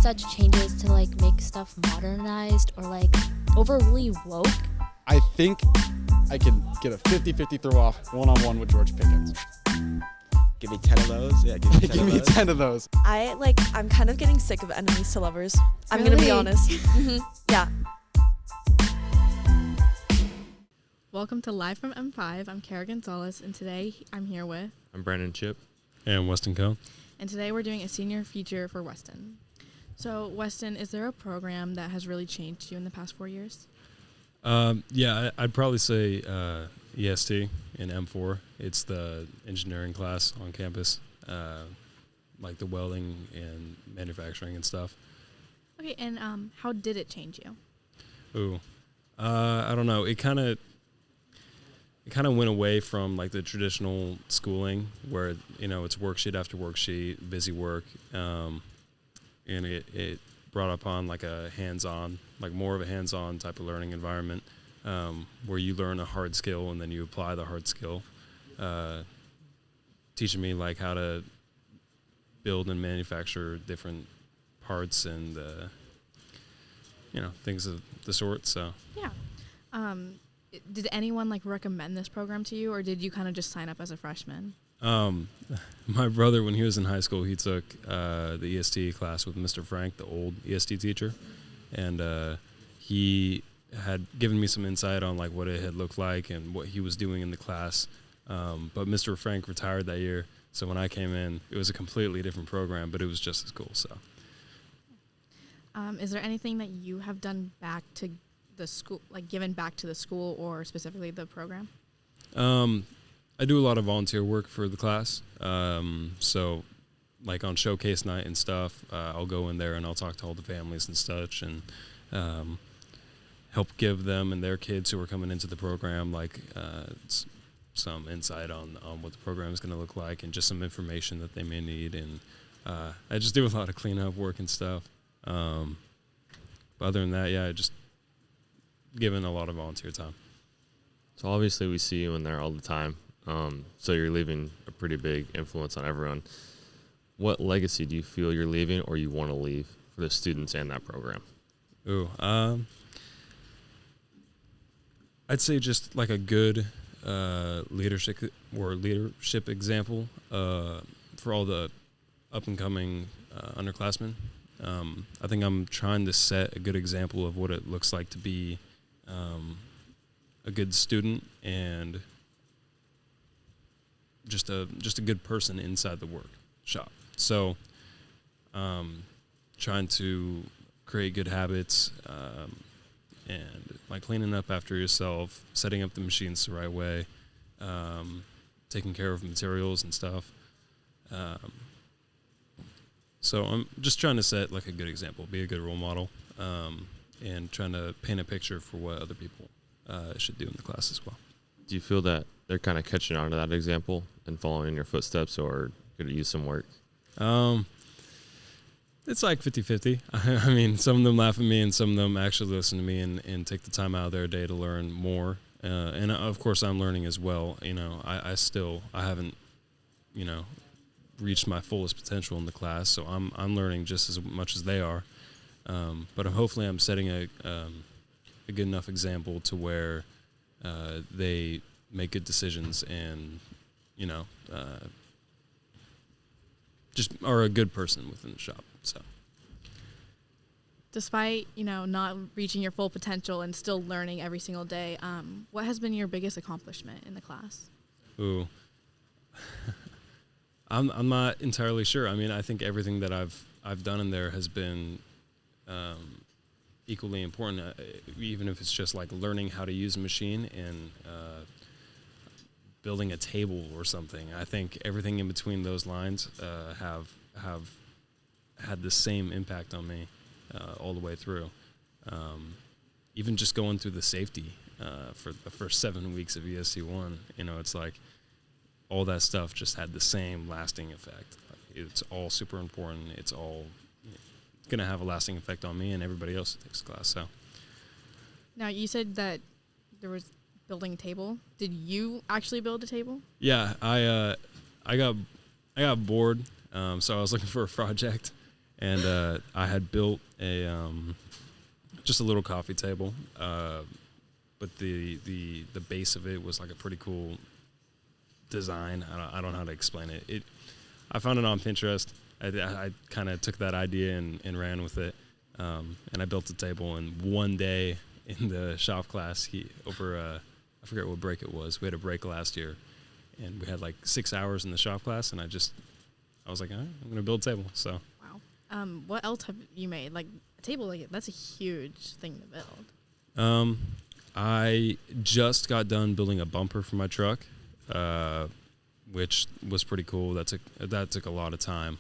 such changes to like make stuff modernized or like overly woke? I think I can get a 50-50 throw off one-on-one with George Pickens. Give me 10 of those. Yeah, give me 10 Give of me those. 10 of those. I'm kind of getting sick of enemies to lovers. I'm gonna be Really? honest. Yeah. Welcome to Live from M5. I'm Cara Gonzales, and today I'm here with... I'm Brandon Chipp. And Weston Cone. And today we're doing a senior feature for Weston. So, Weston, is there a program that has really changed you in the past 4 years? Yeah, I'd probably say EST in M4. It's the engineering class on campus, like the welding and manufacturing and stuff. Okay, and how did it change you? Ooh, I don't know. It kind of went away from like the traditional schooling where, you know, it's worksheet after worksheet, busy work, and it brought upon like a hands-on, like more of a hands-on type of learning environment, where you learn a hard skill and then you apply the hard skill, teaching me like how to build and manufacture different parts and things of the sort. So Yeah. Did anyone like recommend this program to you, or did you kind of just sign up as a freshman? My brother, when he was in high school, he took the EST class with Mr. Frank, the old EST teacher, and he had given me some insight on like what it had looked like and what he was doing in the class. But Mr. Frank retired that year, so when I came in, it was a completely different program, but it was just as cool. So, Is there anything that you have done back to the school, like given back to the school or specifically the program? I do a lot of volunteer work for the class. So like on showcase night and stuff, I'll go in there and I'll talk to all the families and such and help give them and their kids who are coming into the program like some insight on what the program is going to look like and just some information that they may need. And I just do a lot of cleanup work and stuff. But other than that, yeah, I just given a lot of volunteer time. So obviously we see you in there all the time. So you're leaving a pretty big influence on everyone. What legacy do you feel you're leaving or you want to leave for the students and that program? Ooh, I'd say just like a good leadership example for all the up-and-coming underclassmen. I think I'm trying to set a good example of what it looks like to be a good student and just a good person inside the workshop. So, trying to create good habits and like cleaning up after yourself, setting up the machines the right way, taking care of materials and stuff. So I'm just trying to set like a good example, be a good role model, and trying to paint a picture for what other people should do in the class as well. Do you feel that they're kind of catching on to that example and following in your footsteps, or could it use some work? It's like 50-50. I mean, some of them laugh at me and some of them actually listen to me and take the time out of their day to learn more. And of course I'm learning as well. You know, I haven't, reached my fullest potential in the class. So I'm learning just as much as they are. But hopefully I'm setting a good enough example to where they make good decisions and, just are a good person within the shop. So, Despite, not reaching your full potential and still learning every single day, what has been your biggest accomplishment in the class? Ooh. I'm not entirely sure. I mean, I think everything that I've done in there has been equally important, even if it's just like learning how to use a machine and building a table or something. I think everything in between those lines have had the same impact on me all the way through. Even just going through the safety for the first 7 weeks of ESC1, it's like all that stuff just had the same lasting effect. It's all super important. It's all going to have a lasting effect on me and everybody else that takes the class. So, Now, you said that there was building a table. Did you actually build a table? Yeah, I got bored, so I was looking for a project, And I had built a just a little coffee table, but the base of it was like a pretty cool design. I don't know how to explain it. I found it on Pinterest. I kind of took that idea and ran with it, and I built a table. And one day in the shop class, I forget what break it was. We had a break last year, and we had like 6 hours in the shop class. And I was like, all right, I'm gonna build a table. So Wow. What else have you made? Like a table, like that's a huge thing to build. I just got done building a bumper for my truck, which was pretty cool. That took a lot of time.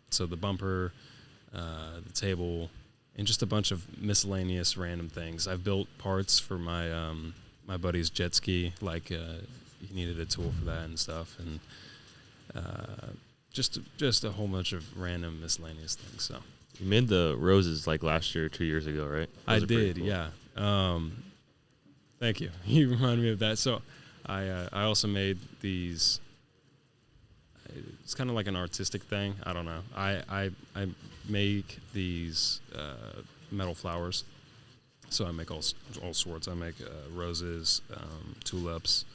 So the bumper, the table, and just a bunch of miscellaneous random things. I've built parts for my my buddy's jet ski. Like he needed a tool for that and stuff, and just a whole bunch of random miscellaneous things. So You made the roses like last year, 2 years ago, right? I Those are pretty did, cool. yeah. Thank you. You reminded me of that. So I also made these. It's kind of like an artistic thing. I don't know. I make these metal flowers. So I make all sorts. I make roses, tulips,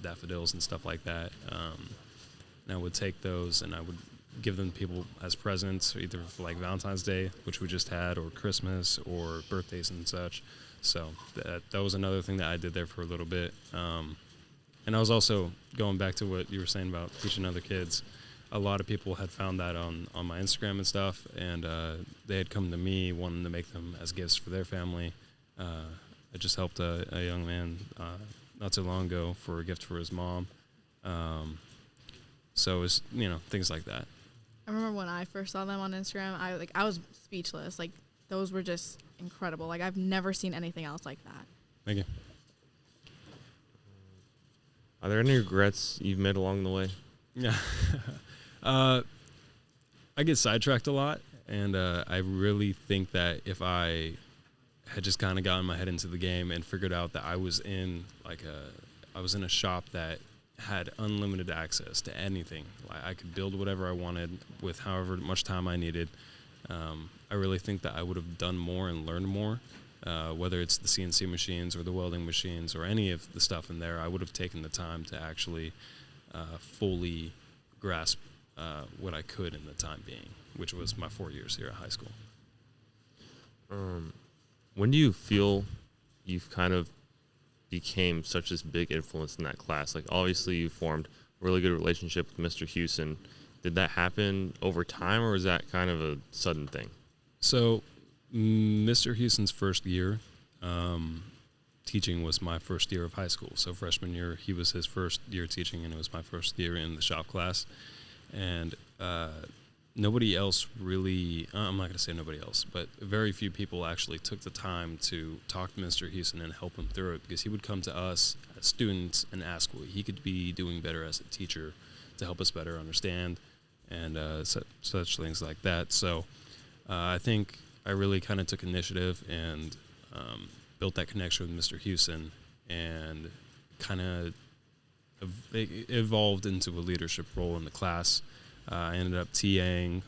daffodils, and stuff like that. And I would take those and I would give them to people as presents, either for like Valentine's Day, which we just had, or Christmas, or birthdays and such. So that was another thing that I did there for a little bit. And I was also going back to what you were saying about teaching other kids. A lot of people had found that on my Instagram and stuff, and they had come to me wanting to make them as gifts for their family. I just helped a young man not too long ago for a gift for his mom. So it was, things like that. I remember when I first saw them on Instagram, I was speechless. Like those were just incredible. Like I've never seen anything else like that. Thank you. Are there any regrets you've made along the way? Yeah. I get sidetracked a lot, and I really think that if I had just kind of gotten my head into the game and figured out that I was in a shop that had unlimited access to anything. I could build whatever I wanted with however much time I needed. I really think that I would have done more and learned more, whether it's the CNC machines or the welding machines or any of the stuff in there. I would have taken the time to actually fully grasp what I could in the time being, which was my 4 years here at high school. When do you feel you've kind of became such this big influence in that class? Like obviously you formed a really good relationship with Mr. Houston. Did that happen over time, or was that kind of a sudden thing? So Mr. Houston's first year teaching was my first year of high school. So freshman year, he was his first year teaching, and it was my first year in the shop class. And nobody else really, I'm not going to say nobody else, but very few people actually took the time to talk to Mr. Houston and help him through it, because he would come to us as students and ask what he could be doing better as a teacher to help us better understand and such things like that. So I think I really kind of took initiative and built that connection with Mr. Houston, and kind of evolved into a leadership role in the class. I ended up TAing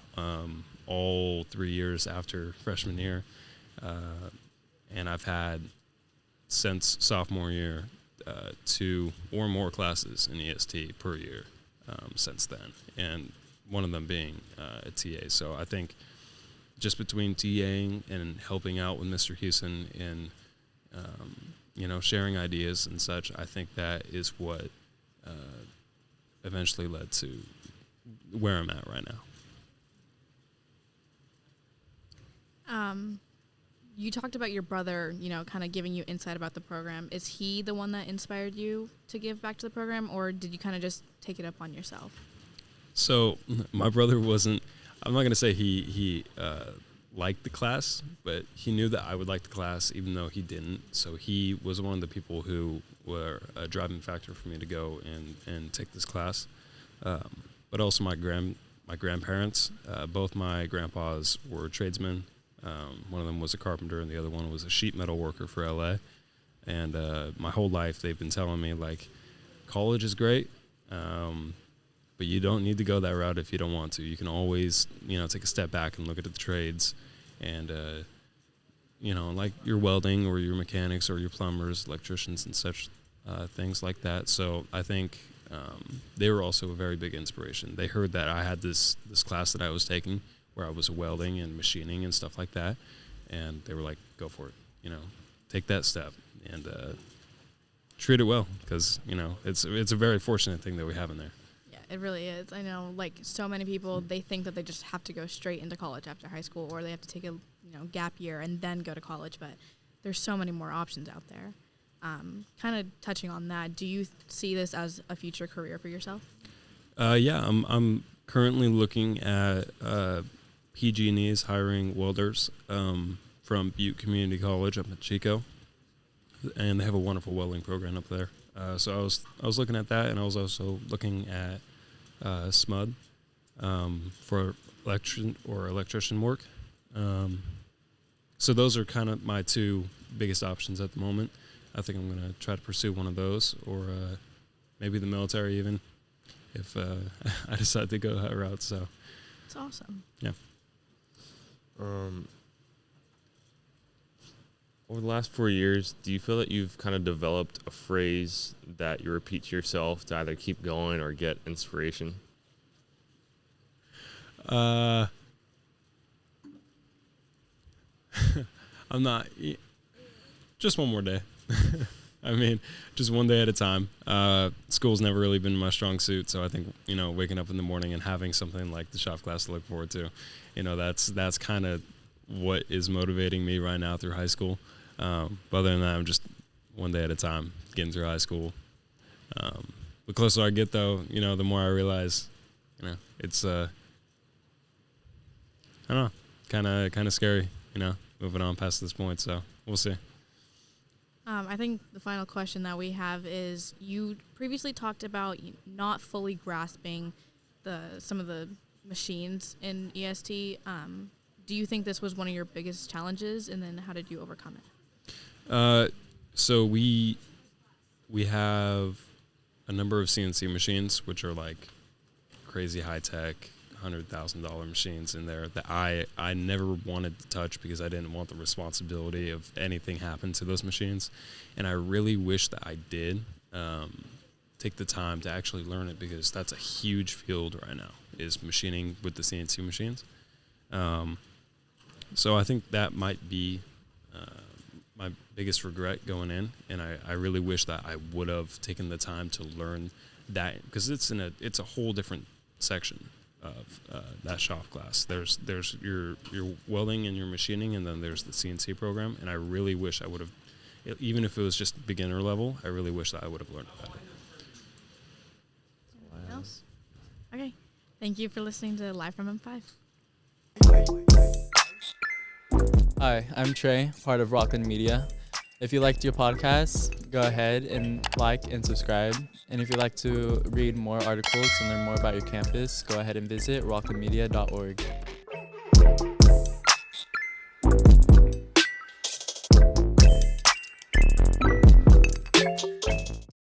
all 3 years after freshman year, and I've had since sophomore year 2 or more classes in EST per year since then, and one of them being a TA. So I think just between TAing and helping out with Mr. Houston and sharing ideas and such, I think that is what eventually led to where I'm at right now. You talked about your brother, kind of giving you insight about the program. Is he the one that inspired you to give back to the program, or did you kind of just take it up on yourself? So my brother wasn't, I'm not going to say he liked the class, but he knew that I would like the class even though he didn't. So he was one of the people who were a driving factor for me to go and take this class. But also my grandparents, both my grandpas were tradesmen. One of them was a carpenter and the other one was a sheet metal worker for LA. And my whole life they've been telling me, like, college is great, but but you don't need to go that route if you don't want to. You can always, take a step back and look at the trades and, like your welding or your mechanics or your plumbers, electricians and such things like that. So I think they were also a very big inspiration. They heard that I had this class that I was taking where I was welding and machining and stuff like that, and they were like, go for it, take that step and treat it well, because it's a very fortunate thing that we have in there. Yeah, it really is. I know, like, so many people, they think that they just have to go straight into college after high school, or they have to take a gap year and then go to college, but there's so many more options out there. Kind of touching on that, do you see this as a future career for yourself? Yeah, I'm currently looking at PG&E's hiring welders from Butte Community College up at Chico, and they have a wonderful welding program up there. So I was looking at that, and I was also looking at SMUD for electrician work. So those are kind of my two biggest options at the moment. I think I'm going to try to pursue one of those, or maybe the military even, if I decide to go that route. So it's awesome. Yeah. Over the last 4 years, do you feel that you've kind of developed a phrase that you repeat to yourself to either keep going or get inspiration? I'm not. Just one more day. I mean, just one day at a time. School's never really been my strong suit, so I think, waking up in the morning and having something like the shop class to look forward to, that's kind of what is motivating me right now through high school. But other than that, I'm just one day at a time, getting through high school. The closer I get, though, the more I realize, it's, I don't know, kind of scary, moving on past this point. So we'll see. I think the final question that we have is, you previously talked about not fully grasping some of the machines in EST. Do you think this was one of your biggest challenges, and then how did you overcome it? So we have a number of CNC machines, which are like crazy high tech, $100,000 machines in there that I never wanted to touch because I didn't want the responsibility of anything happen to those machines. And I really wish that I did take the time to actually learn it, because that's a huge field right now, is machining with the CNC machines. So I think that might be my biggest regret going in, and I really wish that I would have taken the time to learn that, because it's a whole different section of that shop class. There's your welding and your machining, and then there's the CNC program, and I really wish I would have, even if it was just beginner level, I really wish that I would have learned that. Anything else? Okay. Thank you for listening to Live from M5. Hi, I'm Trey, part of Rocklin Media. If you liked your podcast, go ahead and like and subscribe. And if you'd like to read more articles and learn more about your campus, go ahead and visit rocklinmedia.org.